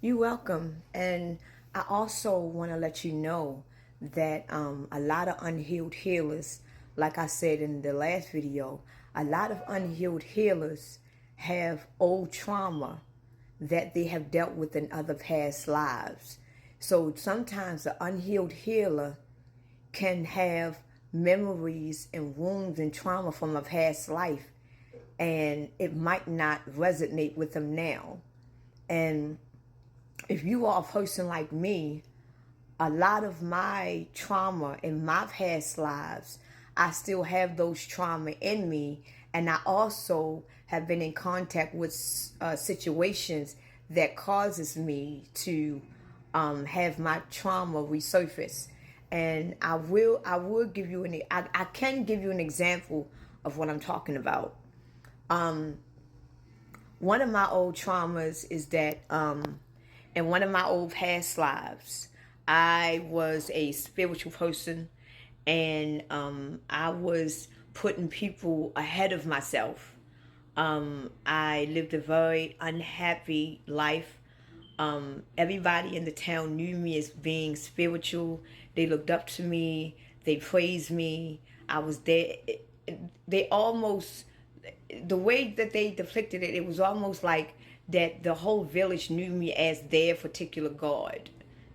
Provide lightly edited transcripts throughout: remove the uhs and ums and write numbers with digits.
You're welcome. And I also want to let you know that a lot of unhealed healers, like I said in the last video, a lot of unhealed healers have old trauma that they have dealt with in other past lives. So sometimes the unhealed healer can have memories and wounds and trauma from a past life, and it might not resonate with them now. And if you are a person like me, a lot of my trauma in my past lives, I still have those trauma in me. And I also have been in contact with situations that causes me to have my trauma resurface. And I will give you I can give you an example of what I'm talking about. One of my old traumas is that in one of my old past lives, I was a spiritual person, and I was putting people ahead of myself. I lived a very unhappy life. Everybody in the town knew me as being spiritual. They looked up to me. They praised me. I was there. They almost, the way that they depicted it, it was almost like that the whole village knew me as their particular god,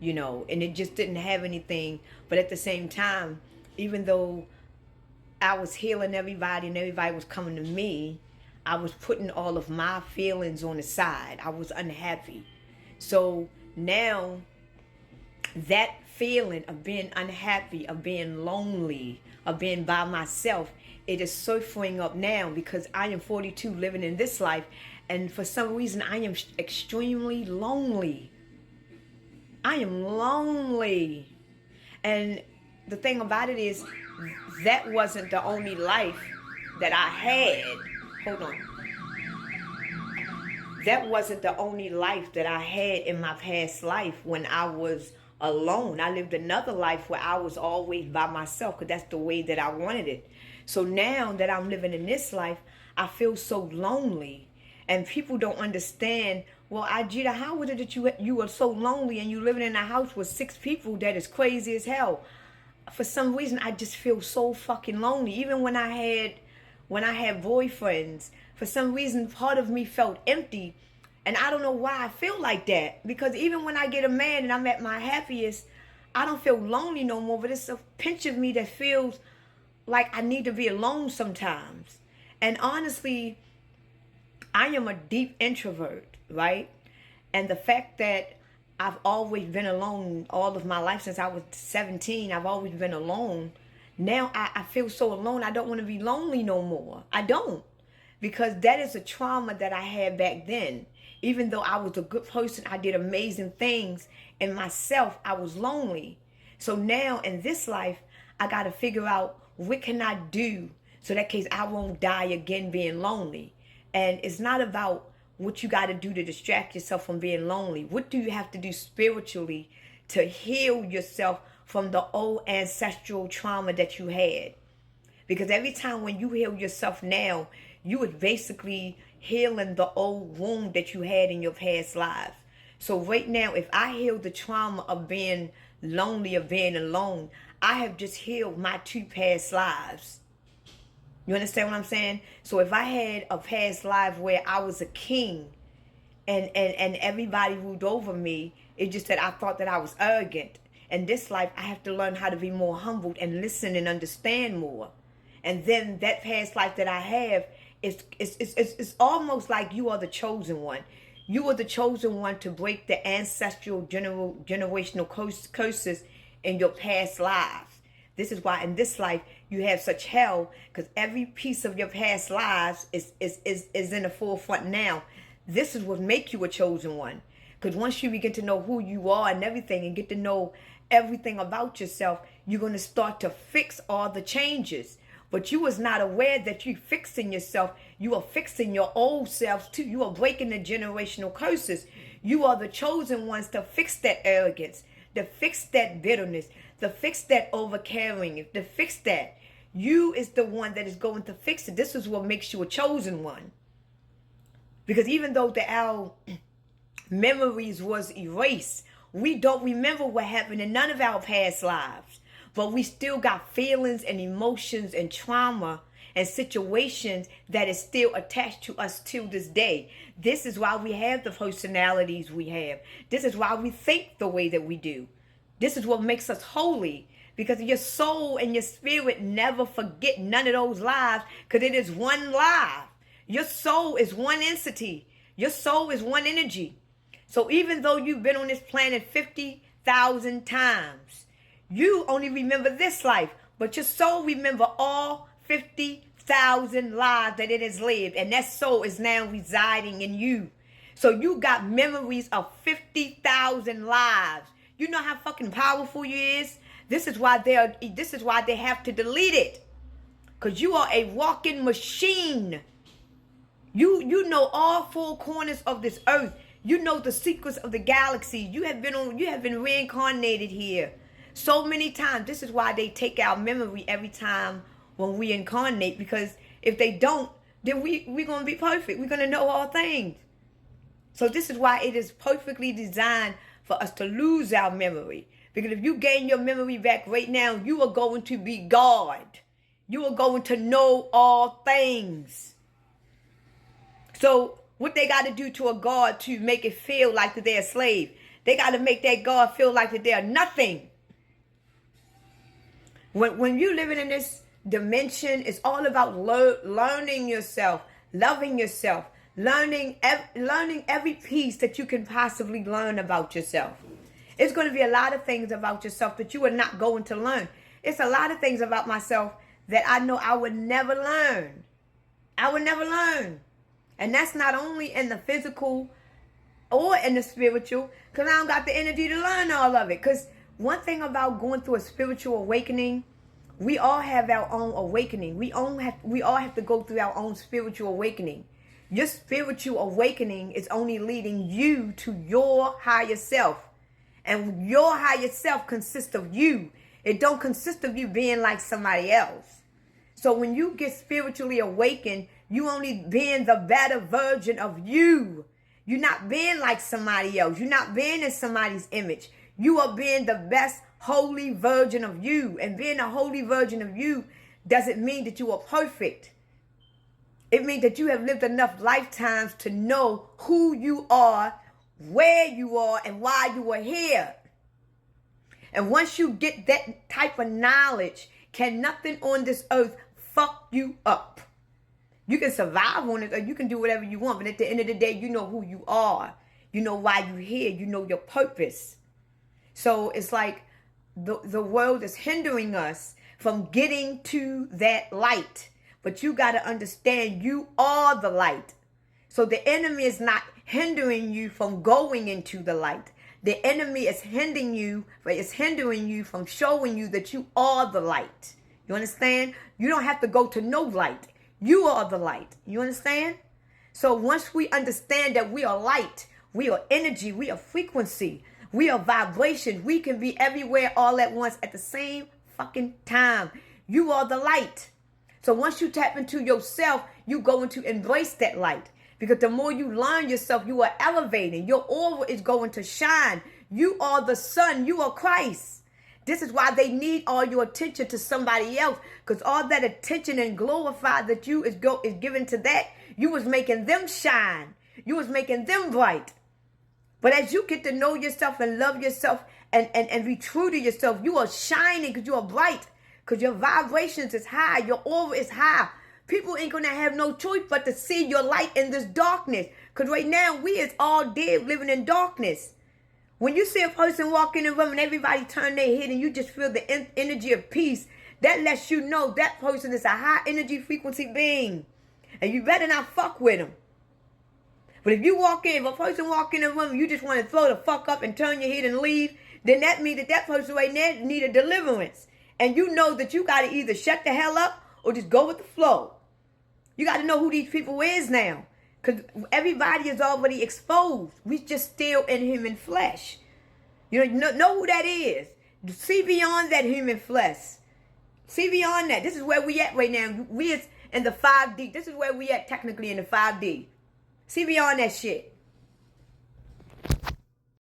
and it just didn't have anything. But at the same time, even though I was healing everybody and everybody was coming to me, I was putting all of my feelings on the side. I was unhappy. So now that feeling of being unhappy, of being lonely, of being by myself, it is surfing up now because I am 42 living in this life, and for some reason I am extremely lonely. I am lonely. And the thing about it is, that wasn't the only life that I had. Hold on. That wasn't the only life that I had in my past life when I was alone. I lived another life where I was always by myself because that's the way that I wanted it. So now that I'm living in this life, I feel so lonely. And people don't understand, well, Ajita, how was it that you were so lonely and you living in a house with 6 people that is crazy as hell? For some reason, I just feel so fucking lonely. Even when I had boyfriends, for some reason, part of me felt empty. And I don't know why I feel like that. Because even when I get a man and I'm at my happiest, I don't feel lonely no more. But it's a pinch of me that feels like I need to be alone sometimes. And honestly, I am a deep introvert, right? And the fact that I've always been alone all of my life since I was 17, I've always been alone. Now I feel so alone, I don't want to be lonely no more. I don't. Because that is a trauma that I had back then. Even though I was a good person, I did amazing things in myself, I was lonely. So now in this life, I got to figure out what can I do so that case I won't die again being lonely. And it's not about what you got to do to distract yourself from being lonely. What do you have to do spiritually to heal yourself from the old ancestral trauma that you had? Because every time when you heal yourself now, you is basically healing the old wound that you had in your past lives. So right now, if I heal the trauma of being lonely or being alone, I have just healed my 2 past lives. You understand what I'm saying? So if I had a past life where I was a king and everybody ruled over me, it's just that I thought that I was arrogant. In this life, I have to learn how to be more humbled and listen and understand more. And then that past life that I have, it's almost like you are the chosen one. You are the chosen one to break the ancestral generational curses in your past lives. This is why in this life you have such hell, because every piece of your past lives is in the forefront now. This is what makes you a chosen one. Because once you begin to know who you are and everything and get to know everything about yourself, you're going to start to fix all the changes. But you was not aware that you're fixing yourself. You are fixing your old selves too. You are breaking the generational curses. You are the chosen ones to fix that arrogance, to fix that bitterness, to fix that overcaring, to fix that. You is the one that is going to fix it. This is what makes you a chosen one. Because even though memories was erased. We don't remember what happened in none of our past lives, but we still got feelings and emotions and trauma and situations that is still attached to us till this day. This is why we have the personalities we have. This is why we think the way that we do. This is what makes us holy, because your soul and your spirit never forget none of those lives, because it is one life. Your soul is one entity. Your soul is one energy. So even though you've been on this planet 50,000 times, you only remember this life, but your soul remember all 50,000 lives that it has lived, and that soul is now residing in you. So you got memories of 50,000 lives. You know how fucking powerful you is? This is why they have to delete it. Because you are a walking machine. You know all four corners of this earth. You know the secrets of the galaxy. You have been reincarnated here so many times. This is why they take our memory every time when we incarnate, because if they don't, then we're going to be perfect. We're going to know all things. So this is why it is perfectly designed for us to lose our memory. Because if you gain your memory back right now, you are going to be God. You are going to know all things. So what they got to do to a God to make it feel like that they're a slave? They got to make that God feel like that they're nothing. When you're living in this dimension, it's all about learning yourself, loving yourself, learning every piece that you can possibly learn about yourself. It's going to be a lot of things about yourself that you are not going to learn. It's a lot of things about myself that I know I would never learn. I would never learn. And that's not only in the physical or in the spiritual, because I don't got the energy to learn all of it. Because one thing about going through a spiritual awakening, we all have our own awakening. We all have to go through our own spiritual awakening. Your spiritual awakening is only leading you to your higher self. And your higher self consists of you. It don't consist of you being like somebody else. So when you get spiritually awakened, you only being the better version of you. You're not being like somebody else. You're not being in somebody's image. You are being the best holy version of you. And being a holy version of you doesn't mean that you are perfect. It means that you have lived enough lifetimes to know who you are, where you are, and why you are here. And once you get that type of knowledge, can nothing on this earth fuck you up. You can survive on it, or you can do whatever you want, but at the end of the day, you know who you are. You know why you're here. You know your purpose. So it's like the world is hindering us from getting to that light. But you got to understand you are the light. So the enemy is not hindering you from going into the light. The enemy is hindering you from showing you that you are the light. You understand? You don't have to go to no light. You are the light. You understand? So once we understand that we are light, we are energy, we are frequency, we are vibration, we can be everywhere all at once at the same fucking time. You are the light. So once you tap into yourself, you go into embrace that light. Because the more you learn yourself, you are elevating. Your aura is going to shine. You are the sun. You are Christ. This is why they need all your attention to somebody else. Because all that attention and glorify that you is given to that, you was making them shine. You was making them bright. But as you get to know yourself and love yourself and be true to yourself, you are shining because you are bright. Because your vibrations is high. Your aura is high. People ain't going to have no choice but to see your light in this darkness. Because right now, we is all dead living in darkness. When you see a person walk in the room and everybody turn their head and you just feel the energy of peace, that lets you know that person is a high energy frequency being. And you better not fuck with them. But if a person walk in the room and you just want to throw the fuck up and turn your head and leave, then that means that person right there need a deliverance. And you know that you got to either shut the hell up or just go with the flow. You got to know who these people is now. Because everybody is already exposed. We just still in human flesh. You know who that is. See beyond that human flesh. See beyond that. This is where we at right now. We is in the 5D. This is where we at technically in the 5D. See beyond that shit.